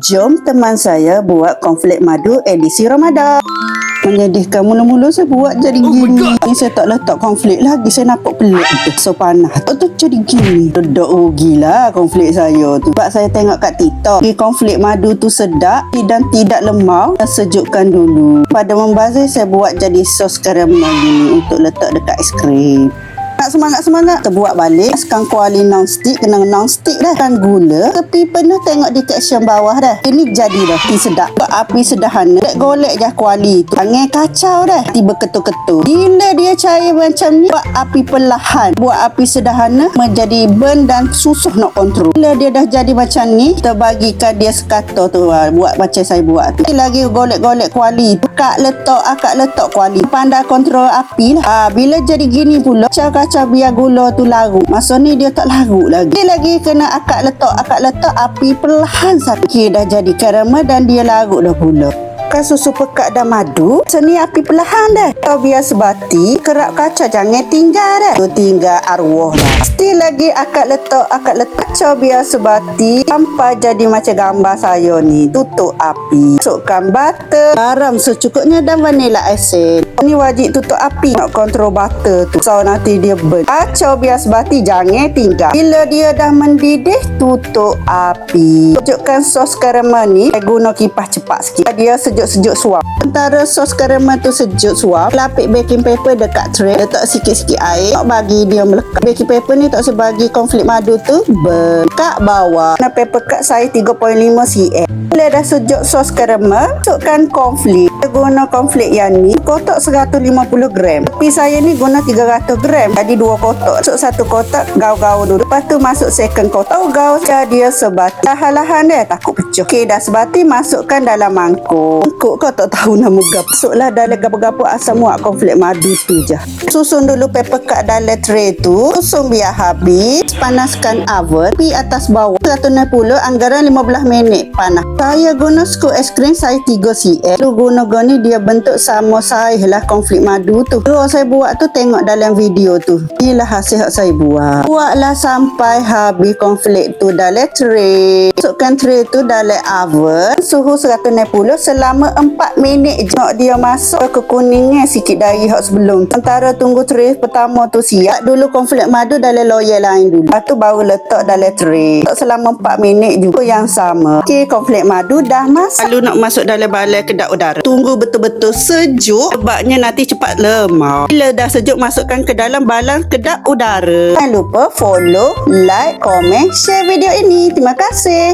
Jom teman saya buat konflik madu edisi Ramadan. Menyedihkan, mula-mula saya buat jadi gini. Saya tak letak konflik lagi, saya nampak pelik tu. So panas tu jadi gini. Redok rugilah konflik saya tu. Sebab saya tengok kat TikTok, konflik madu tu sedap dan tidak lemau. Sejukkan dulu. Pada membazir saya buat jadi sos karamel ni untuk letak dekat aiskrim. Nak semangat-semangat, kita buat balik. Masukkan kuali non-stick, kena non-stick dah. Kan gula, tepi penuh, tengok di caption bawah dah. Ini jadi dah, api sedap. Buat api sederhana, golek je kuali tu. Jangan kacau dah, tiba ketul-ketul. Bila dia cair macam ni, buat api perlahan. Buat api sederhana, menjadi burn dan susah nak kontrol. Bila dia dah jadi macam ni, kita bagikan dia sekata tu. Buat macam saya buat tu. Lagi golek-golek kuali tu. Akak letak kuali. Pandai kontrol api lah. Bila jadi gini pula, kacau biar gula tu larut. Masa ni dia tak larut lagi. Dia lagi kena akak letak api perlahan saja. Okay, dah jadi karamel dan dia larut dah gula. Susu pekat dan madu seni api perlahan dah. Kau biar sebati kerap kaca, jangan tinggal dah. Tu tinggal arwah lah. Still lagi akak letak kacau biar sebati sampai jadi macam gambar saya ni. Tutup api, masukkan butter, garam secukupnya dan vanilla essence. Ni wajib tutup api nak kontrol butter tu. So nanti dia burn. Kacau biar sebati, jangan tinggal. Bila dia dah mendidih, tutup api. Sejukkan sos karamel ni, saya guna kipas cepat sikit. Dia sejuk suap. Antara sos karamel tu sejuk suap, lapik baking paper dekat tray, letak sikit-sikit air, tak bagi dia melekat. Baking paper ni tak sebagi konflik madu tu kat bawah. Nah, paper cut saya 3.5 cm. Bila dah sejuk sos karamel, masukkan konflik. Saya guna konflik yang ni kotak 150 gram. Tapi saya ni guna 300 gram. Jadi 2 kotak. Masuk satu kotak, gaul-gaul dulu. Lepas tu masuk second kotak, gaul. Dia sebati. Lahan-lahan dia takut pecah. Okey, dah sebati, masukkan dalam mangkuk. Kau tak tahu nama gap. Masuklah dalam gapa-gapa, asal muat konflik madu tu je. Susun dulu paper cut dalam tray tu. Susun biar habis. Panaskan oven. Api atas bawah 160, anggaran 15 minit panas. Saya guna scoop aiskrim saya 3 cm. Lu guna ni dia bentuk sama saiz lah konflik madu tu. Kalau saya buat tu tengok dalam video tu. Inilah hasil yang saya buat. Buatlah sampai habis konflik tu dalam tray. Masukkan tray tu dalam oven. Suhu 160 selama 4 minit je. Nak dia masuk kekuningan sikit dari hak sebelum. Antara tunggu tray pertama tu siap dulu konflik madu dalam loyal lain dulu. Lepas tu baru letak dalam tray. Letak selama 4 minit juga yang sama. Okey, konflik madu dah masak. Lalu nak masuk dalam balai kedap udara. Tunggu betul-betul sejuk sebabnya nanti cepat lemau. Bila dah sejuk, masukkan ke dalam balai kedap udara. Jangan lupa follow, like, komen, share video ini. Terima kasih.